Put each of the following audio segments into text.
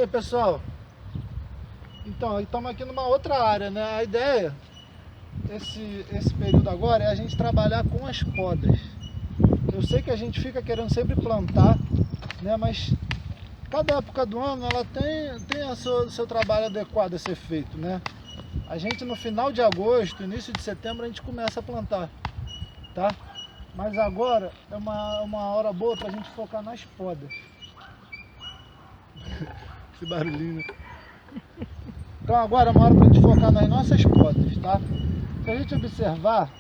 E aí, pessoal, então estamos aqui numa outra área, né? A ideia, esse período agora, é a gente trabalhar com as podas. Eu sei que a gente fica querendo sempre plantar, né? Mas cada época do ano ela tem o seu trabalho adequado a ser feito, né? A gente no final de agosto, início de setembro, a gente começa a plantar, tá? Mas agora é uma hora boa para a gente focar nas podas. Esse barulhinho, né? Então agora é uma hora para a gente focar nas nossas podas, tá? Se a gente observar,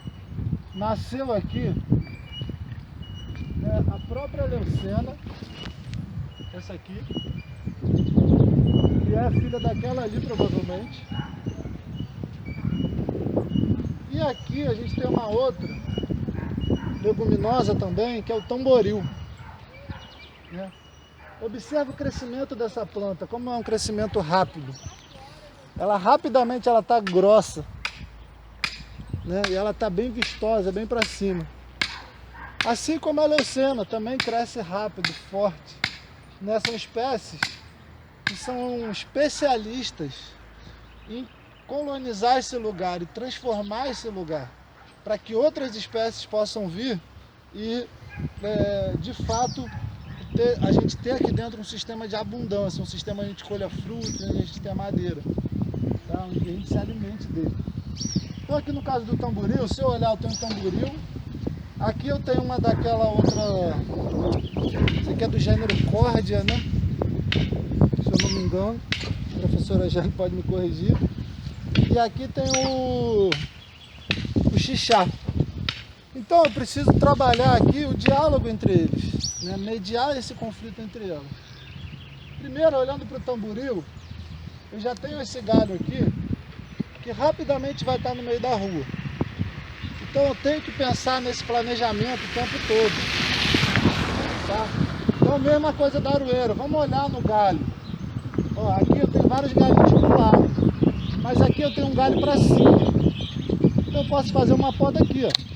nasceu aqui, né, a própria leucena, essa aqui, que é a filha daquela ali provavelmente. E aqui a gente tem uma outra leguminosa também, que é o tamboril, né? Observa o crescimento dessa planta, como é um crescimento rápido. Ela rapidamente ela está grossa, né? E ela está bem vistosa, bem para cima. Assim como a leucena também cresce rápido, forte. São espécies que são especialistas em colonizar esse lugar e transformar esse lugar para que outras espécies possam vir e, de fato, a gente ter aqui dentro um sistema de abundância, um sistema onde a gente colha frutos, onde a gente tem madeira, tá? Onde a gente se alimente dele. Então aqui no caso do tamboril, se eu olhar eu tenho um tamboril, aqui eu tenho uma daquela outra, isso aqui é do gênero córdia, né? Se eu não me engano, a professora Jane pode me corrigir. E aqui tem o xixá. Então eu preciso trabalhar aqui o diálogo entre eles, né? Mediar esse conflito entre elas. Primeiro, olhando para o tamboril, eu já tenho esse galho aqui, que rapidamente vai estar no meio da rua. Então eu tenho que pensar nesse planejamento o tempo todo, tá? Então mesma coisa da aroeira, vamos olhar no galho. Ó, aqui eu tenho vários galhos pro lado, mas aqui eu tenho um galho para cima. Então eu posso fazer uma poda aqui, ó.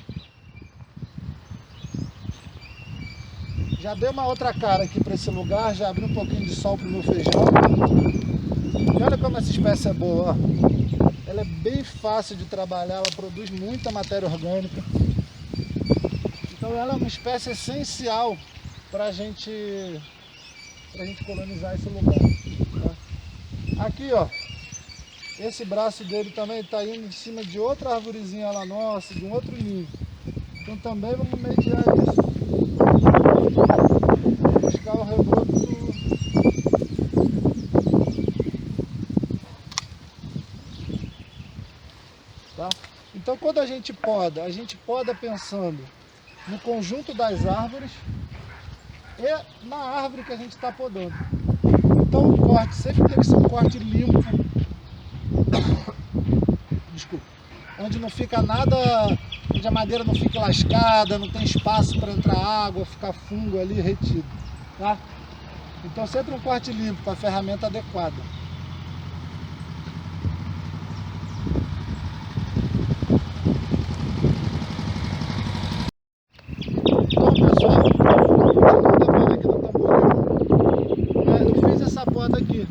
Já dei uma outra cara aqui para esse lugar, já abri um pouquinho de sol pro meu feijão. E olha como essa espécie é boa, ó. Ela é bem fácil de trabalhar, ela produz muita matéria orgânica. Então ela é uma espécie essencial para a gente colonizar esse lugar, tá? Aqui, ó, esse braço dele também está indo em cima de outra arvorezinha lá nossa, de um outro ninho. Então também vamos mediar isso. Buscar o rebroto. Tá? Então quando a gente poda pensando no conjunto das árvores e na árvore que a gente está podando. Então o corte sempre tem que ser um corte limpo. Desculpa. Onde não fica nada, onde a madeira não fica lascada, não tem espaço para entrar água, ficar fungo ali retido, tá? Então sempre um corte limpo com a ferramenta adequada. Então pessoal, continuando a poda aqui do tamboril, eu fiz essa poda aqui.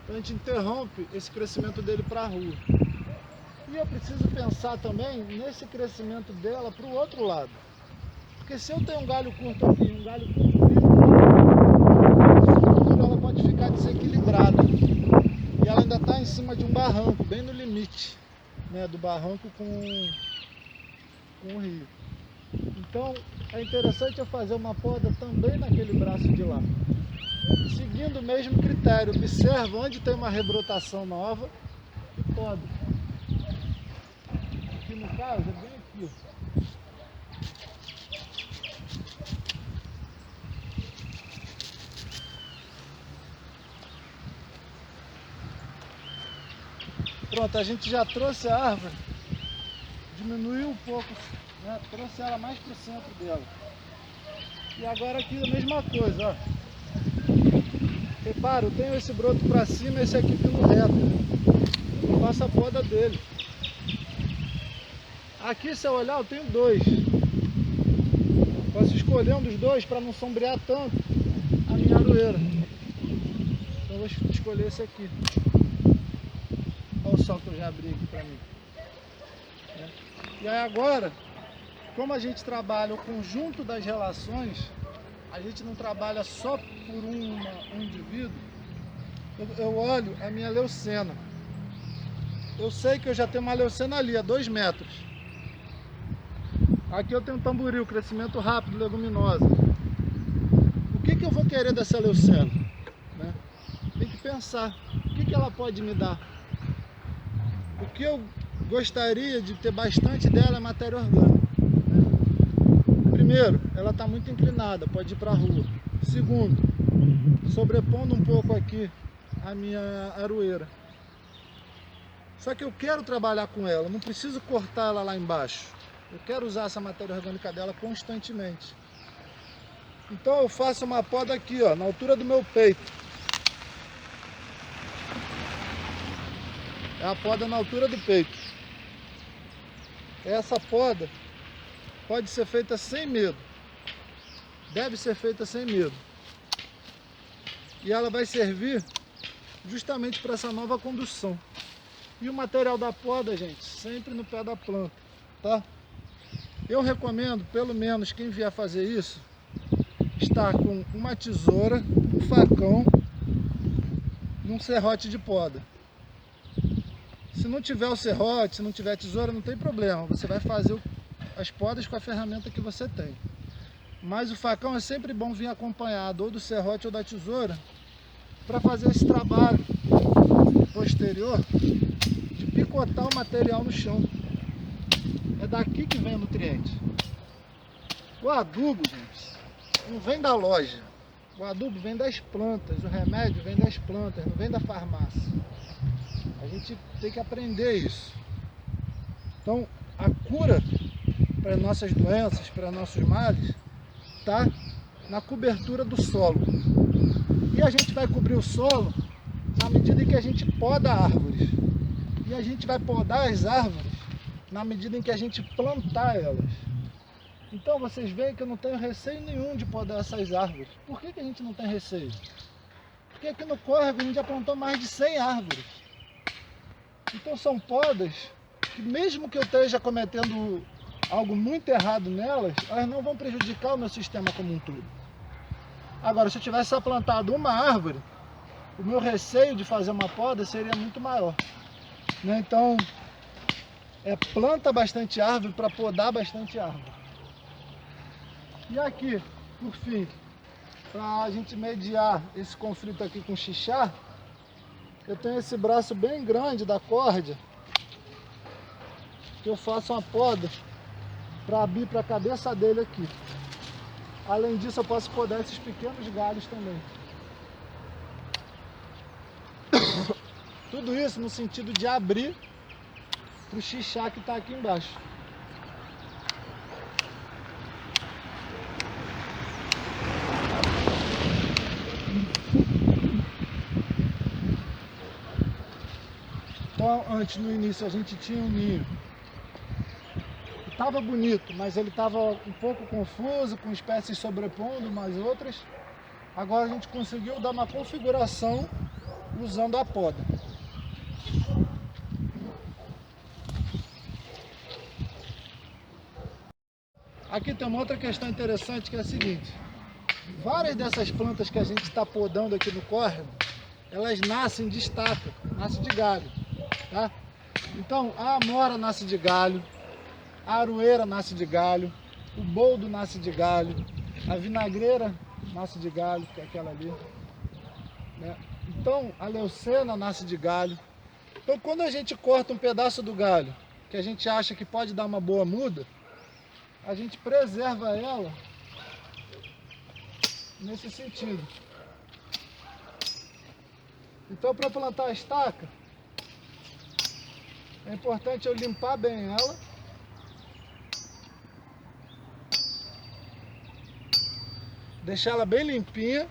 Então a gente interrompe esse crescimento dele para a rua. E eu preciso pensar também nesse crescimento dela para o outro lado. Porque se eu tenho um galho curto aqui e um galho comprido, ela pode ficar desequilibrada. E ela ainda está em cima de um barranco, bem no limite, né, do barranco com o rio. Então é interessante eu fazer uma poda também naquele braço de lá. Seguindo o mesmo critério, observa onde tem uma rebrotação nova e poda. Aqui no caso é bem aqui, ó. Pronto, a gente já trouxe a árvore, diminuiu um pouco, né? Trouxe ela mais para o centro dela. E agora aqui a mesma coisa, ó. Repara, eu tenho esse broto para cima e esse aqui pelo reto. Eu faço a poda dele. Aqui, se eu olhar, eu tenho dois. Posso escolher um dos dois para não sombrear tanto a minha aroeira. Então vou escolher esse aqui. Olha o sol que eu já abri aqui para mim. E aí agora, como a gente trabalha o conjunto das relações, a gente não trabalha só por um indivíduo. Eu olho a minha leucena. Eu sei que eu já tenho uma leucena ali, a 2 metros. Aqui eu tenho um tamboril, crescimento rápido, leguminosa. O que eu vou querer dessa leucena? Né? Tem que pensar, o que ela pode me dar? O que eu gostaria de ter bastante dela é matéria orgânica. Primeiro, ela está muito inclinada, pode ir para a rua. Segundo, sobrepondo um pouco aqui a minha aroeira. Só que eu quero trabalhar com ela, não preciso cortar ela lá embaixo. Eu quero usar essa matéria orgânica dela constantemente. Então eu faço uma poda aqui, ó, na altura do meu peito. É a poda na altura do peito. Essa poda pode ser feita sem medo. Deve ser feita sem medo. E ela vai servir justamente para essa nova condução. E o material da poda, gente, sempre no pé da planta, tá? Eu recomendo, pelo menos quem vier fazer isso, estar com uma tesoura, um facão e um serrote de poda. Se não tiver o serrote, se não tiver tesoura, não tem problema. Você vai fazer as podas com a ferramenta que você tem. Mas o facão é sempre bom vir acompanhado ou do serrote ou da tesoura para fazer esse trabalho posterior de picotar o material no chão. É daqui que vem o nutriente. O adubo, gente, não vem da loja. O adubo vem das plantas, o remédio vem das plantas, não vem da farmácia. A gente tem que aprender isso. Então, a cura para nossas doenças, para nossos males, está na cobertura do solo. E a gente vai cobrir o solo na medida em que a gente poda árvores. E a gente vai podar as árvores na medida em que a gente plantar elas. Então vocês veem que eu não tenho receio nenhum de podar essas árvores. Por que a gente não tem receio? Porque aqui no córrego a gente já plantou mais de 100 árvores. Então são podas que, mesmo que eu esteja cometendo algo muito errado nelas, elas não vão prejudicar o meu sistema como um todo. Agora, se eu tivesse só plantado uma árvore, o meu receio de fazer uma poda seria muito maior. Né? Então, planta bastante árvore para podar bastante árvore. E aqui, por fim, para a gente mediar esse conflito aqui com o xixá, eu tenho esse braço bem grande da córdia, que eu faço uma poda para abrir para a cabeça dele aqui. Além disso, eu posso podar esses pequenos galhos também. Tudo isso no sentido de abrir para o xixá que está aqui embaixo. Então, antes, no início, a gente tinha um ninho. Estava bonito, mas ele estava um pouco confuso, com espécies sobrepondo umas outras. Agora a gente conseguiu dar uma configuração usando a poda. Aqui tem uma outra questão interessante, que é a seguinte: várias dessas plantas que a gente está podando aqui no córrego, elas nascem de estaca, nascem de galho, tá? Então a amora nasce de galho, a aroeira nasce de galho, o boldo nasce de galho, a vinagreira nasce de galho, que é aquela ali, né? Então a leucena nasce de galho. Então quando a gente corta um pedaço do galho, que a gente acha que pode dar uma boa muda, a gente preserva ela nesse sentido. Então, para plantar a estaca, é importante eu limpar bem ela, deixar ela bem limpinha.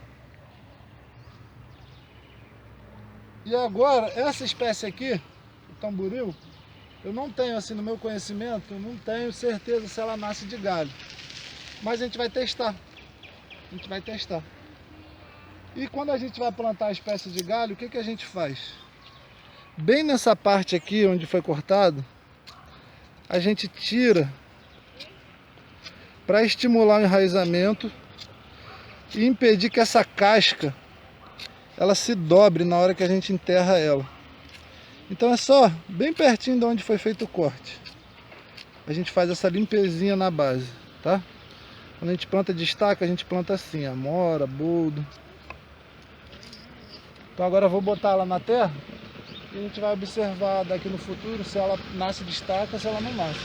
E agora, essa espécie aqui, o tamboril, eu não tenho, assim, no meu conhecimento, eu não tenho certeza se ela nasce de galho. Mas a gente vai testar. A gente vai testar. E quando a gente vai plantar a espécie de galho, o que a gente faz? Bem nessa parte aqui onde foi cortado, a gente tira para estimular o enraizamento e impedir que essa casca ela se dobre na hora que a gente enterra ela. Então é só bem pertinho de onde foi feito o corte. A gente faz essa limpezinha na base, tá? Quando a gente planta de estaca, a gente planta assim, amora, boldo. Então agora eu vou botar ela na terra e a gente vai observar daqui no futuro se ela nasce de estaca ou se ela não nasce.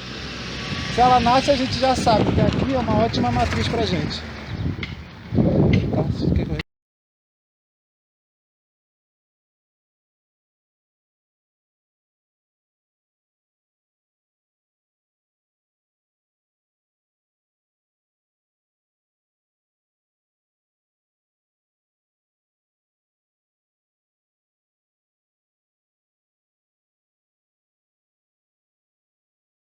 Se ela nasce, a gente já sabe que aqui é uma ótima matriz pra gente. Tá?